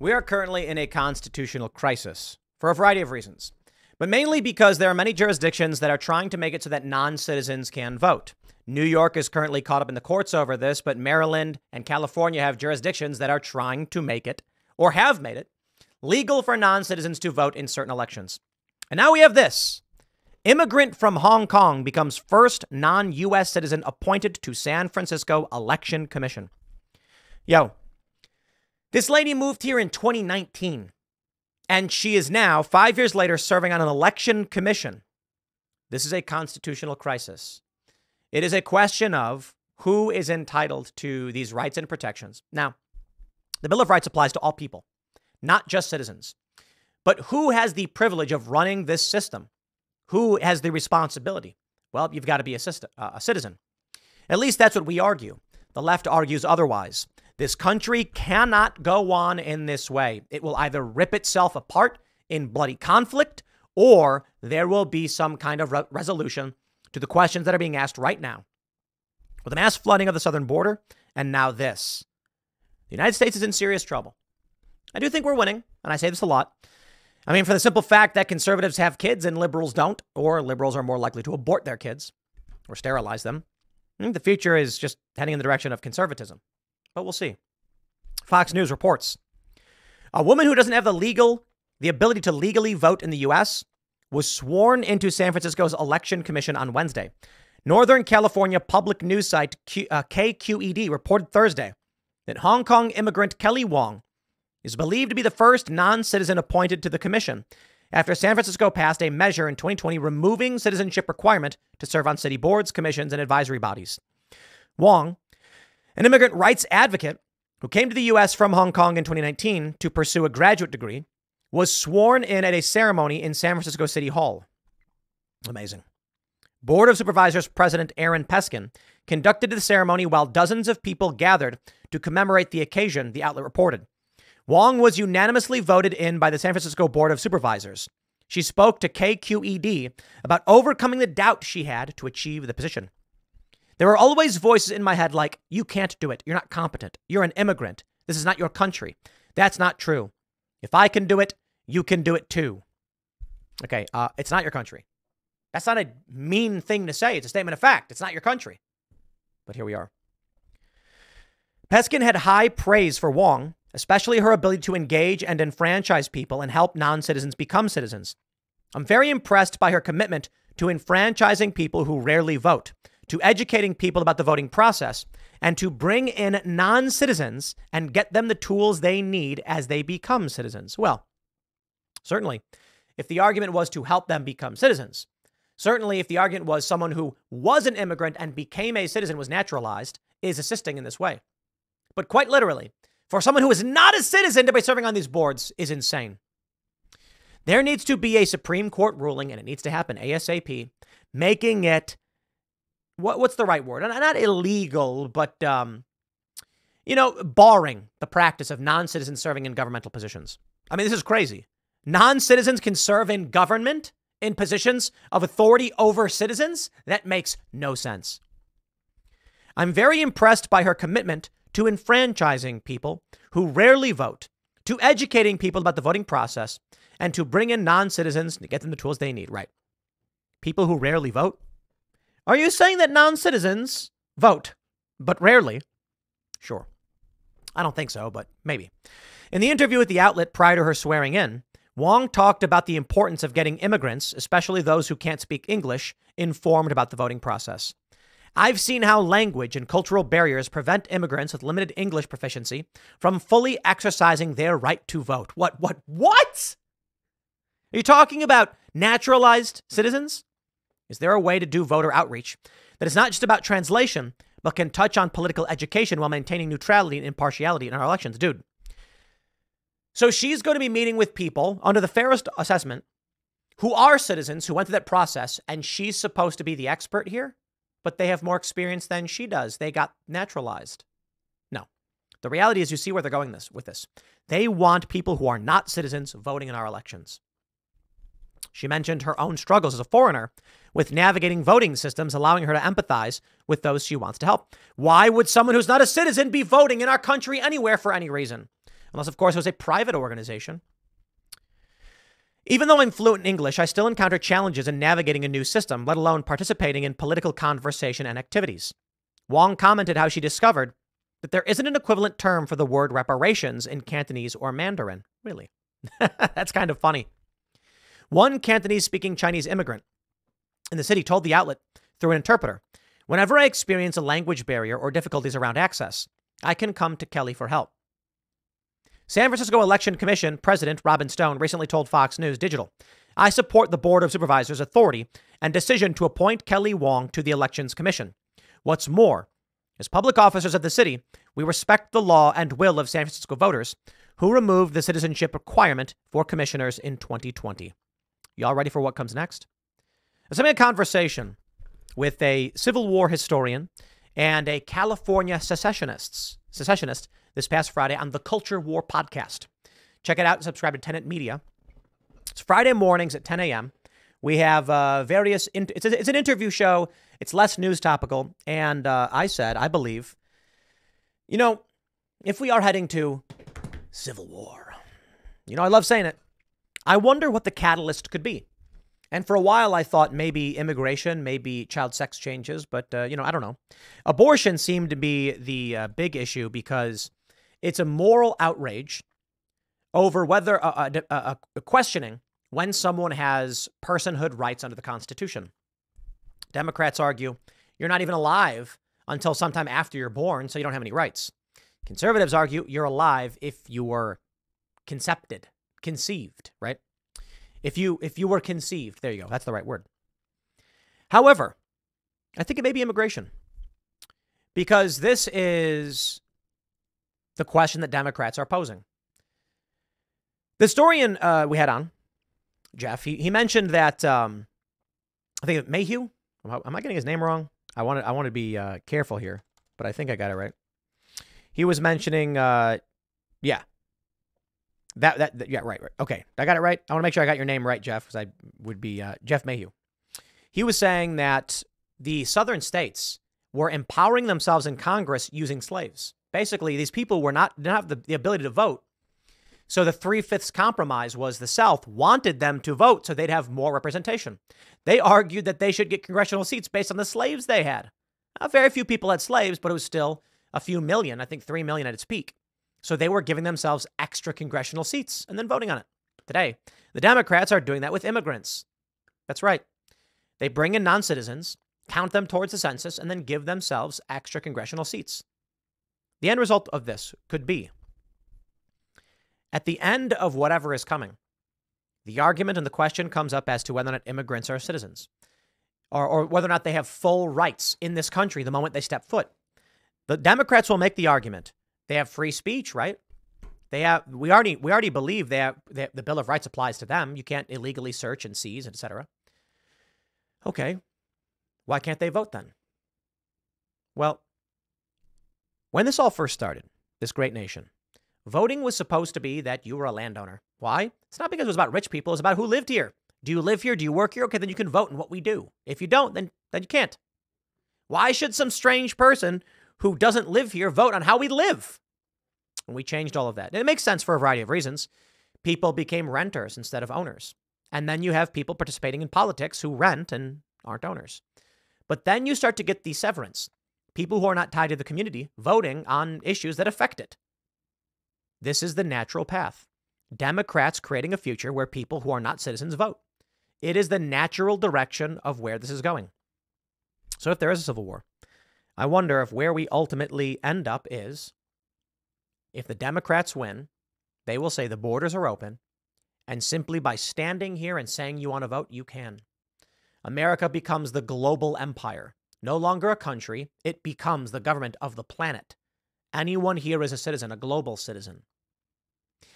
We are currently in a constitutional crisis for a variety of reasons, but mainly because there are many jurisdictions that are trying to make it so that non-citizens can vote. New York is currently caught up in the courts over this, but Maryland and California have jurisdictions that are trying to make it, or have made it, legal for non-citizens to vote in certain elections. And now we have this. Immigrant from Hong Kong becomes first non-U.S. citizen appointed to San Francisco Election Commission. Yo, this lady moved here in 2019, and she is now, 5 years later, serving on an election commission. This is a constitutional crisis. It is a question of who is entitled to these rights and protections. Now, the Bill of Rights applies to all people, not just citizens. But who has the privilege of running this system? Who has the responsibility? Well, you've got to be a citizen. At least that's what we argue. The left argues otherwise. This country cannot go on in this way. It will either rip itself apart in bloody conflict, or there will be some kind of resolution to the questions that are being asked right now. With the mass flooding of the southern border, and now this. The United States is in serious trouble. I do think we're winning, and I say this a lot. I mean, for the simple fact that conservatives have kids and liberals don't, or liberals are more likely to abort their kids or sterilize them. I think the future is just heading in the direction of conservatism. But we'll see. Fox News reports a woman who doesn't have the ability to legally vote in the U.S. was sworn into San Francisco's election commission on Wednesday. Northern California public news site KQED reported Thursday that Hong Kong immigrant Kelly Wong is believed to be the first non-citizen appointed to the commission after San Francisco passed a measure in 2020 removing citizenship requirement to serve on city boards, commissions, and advisory bodies. Wong, an immigrant rights advocate who came to the U.S. from Hong Kong in 2019 to pursue a graduate degree, was sworn in at a ceremony in San Francisco City Hall. Amazing. Board of Supervisors President Aaron Peskin conducted the ceremony while dozens of people gathered to commemorate the occasion, the outlet reported. Wong was unanimously voted in by the San Francisco Board of Supervisors. She spoke to KQED about overcoming the doubt she had to achieve the position. There were always voices in my head like, you can't do it. You're not competent. You're an immigrant. This is not your country. That's not true. If I can do it, you can do it too. Okay, it's not your country. That's not a mean thing to say. It's a statement of fact. It's not your country. But here we are. Peskin had high praise for Wong, especially her ability to engage and enfranchise people and help non-citizens become citizens. I'm very impressed by her commitment to enfranchising people who rarely vote, to educating people about the voting process, and to bring in non-citizens and get them the tools they need as they become citizens. Well, certainly, if the argument was to help them become citizens, certainly if the argument was someone who was an immigrant and became a citizen, was naturalized, is assisting in this way. But quite literally, for someone who is not a citizen to be serving on these boards is insane. There needs to be a Supreme Court ruling, and it needs to happen ASAP, making it what's the right word? Not illegal, but, barring the practice of non-citizens serving in governmental positions. I mean, this is crazy. Non-citizens can serve in government in positions of authority over citizens? That makes no sense. I'm very impressed by her commitment to enfranchising people who rarely vote, to educating people about the voting process, and to bring in non-citizens to get them the tools they need. Right. People who rarely vote? Are you saying that non-citizens vote, but rarely? Sure. I don't think so, but maybe. In the interview with the outlet prior to her swearing in, Wong talked about the importance of getting immigrants, especially those who can't speak English, informed about the voting process. I've seen how language and cultural barriers prevent immigrants with limited English proficiency from fully exercising their right to vote. What? Are you talking about naturalized citizens? Is there a way to do voter outreach that is not just about translation, but can touch on political education while maintaining neutrality and impartiality in our elections? Dude. So she's going to be meeting with people under the fairest assessment who are citizens who went through that process, and she's supposed to be the expert here, but they have more experience than she does. They got naturalized. No. The reality is you see where they're going with this. They want people who are not citizens voting in our elections. She mentioned her own struggles as a foreigner with navigating voting systems, allowing her to empathize with those she wants to help. Why would someone who's not a citizen be voting in our country anywhere for any reason? Unless, of course, it was a private organization. Even though I'm fluent in English, I still encounter challenges in navigating a new system, let alone participating in political conversation and activities. Wong commented how she discovered that there isn't an equivalent term for the word reparations in Cantonese or Mandarin. Really? That's kind of funny. One Cantonese-speaking Chinese immigrant in the city told the outlet through an interpreter, "Whenever I experience a language barrier or difficulties around access, I can come to Kelly for help." San Francisco Election Commission President Robin Stone recently told Fox News Digital, "I support the Board of Supervisors' authority and decision to appoint Kelly Wong to the Elections Commission. What's more, as public officers of the city, we respect the law and will of San Francisco voters who removed the citizenship requirement for commissioners in 2020. Y'all ready for what comes next? I was having a conversation with a Civil War historian and a California secessionist this past Friday on the Culture War podcast. Check it out and subscribe to Tenet Media. It's Friday mornings at 10 a.m. We have it's an interview show. It's less news topical. And I said, I believe, if we are heading to civil war, I love saying it. I wonder what the catalyst could be. And for a while, I thought maybe immigration, maybe child sex changes. But, I don't know. Abortion seemed to be the big issue because it's a moral outrage over whether a questioning when someone has personhood rights under the Constitution. Democrats argue you're not even alive until sometime after you're born, so you don't have any rights. Conservatives argue you're alive if you were conceived, right? If you were conceived, there you go. That's the right word. However, I think it may be immigration, because this is the question that Democrats are posing. The historian we had on, Jeff, he mentioned that I think Mayhew. Am I getting his name wrong? I want to be careful here, but I think I got it right. He was mentioning, right. Okay, I got it right. I want to make sure I got your name right, Jeff, because I would be Jeff Mayhew. He was saying that the southern states were empowering themselves in Congress using slaves. Basically, these people didn't have the ability to vote. So the 3/5 compromise was the South wanted them to vote so they'd have more representation. They argued that they should get congressional seats based on the slaves they had. Very few people had slaves, but it was still a few million, I think 3 million at its peak. So they were giving themselves extra congressional seats and then voting on it. Today, the Democrats are doing that with immigrants. That's right. They bring in non-citizens, count them towards the census, and then give themselves extra congressional seats. The end result of this could be, at the end of whatever is coming, the argument and the question comes up as to whether or not immigrants are citizens, or whether or not they have full rights in this country the moment they step foot. The Democrats will make the argument. They have free speech, right? We already believe the Bill of Rights applies to them. You can't illegally search and seize, etc. Okay, why can't they vote then? Well, when this all first started, this great nation, voting was supposed to be that you were a landowner. Why? It's not because it was about rich people. It's about who lived here. Do you live here? Do you work here? Okay, then you can vote in what we do. If you don't, then you can't. Why should some strange person who doesn't live here vote on how we live? And we changed all of that. And it makes sense for a variety of reasons. People became renters instead of owners. And then you have people participating in politics who rent and aren't owners. But then you start to get the severance. People who are not tied to the community voting on issues that affect it. This is the natural path. Democrats creating a future where people who are not citizens vote. It is the natural direction of where this is going. So if there is a civil war, I wonder if where we ultimately end up is, if the Democrats win, they will say the borders are open, and simply by standing here and saying you want to vote, you can. America becomes the global empire. No longer a country, it becomes the government of the planet. Anyone here is a citizen, a global citizen.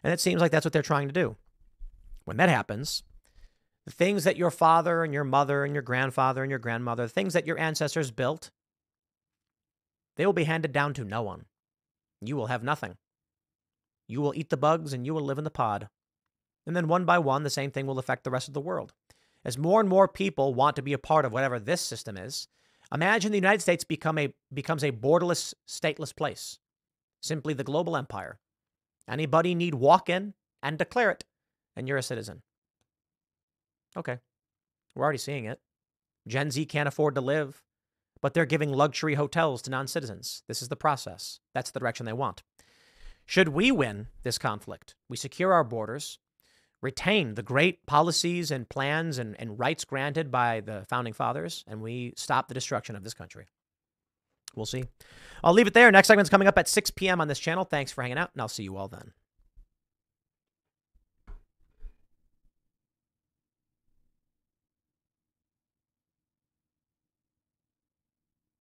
And it seems like that's what they're trying to do. When that happens, the things that your father and your mother and your grandfather and your grandmother, the things that your ancestors built, they will be handed down to no one. You will have nothing. You will eat the bugs and you will live in the pod. And then one by one, the same thing will affect the rest of the world. As more and more people want to be a part of whatever this system is, imagine the United States becomes a borderless, stateless place. Simply the global empire. Anybody need walk in and declare it, and you're a citizen. Okay. We're already seeing it. Gen Z can't afford to live, but they're giving luxury hotels to non-citizens. This is the process. That's the direction they want. Should we win this conflict, we secure our borders, retain the great policies and plans and rights granted by the founding fathers, and we stop the destruction of this country. We'll see. I'll leave it there. Next segment's coming up at 6 p.m. on this channel. Thanks for hanging out, and I'll see you all then.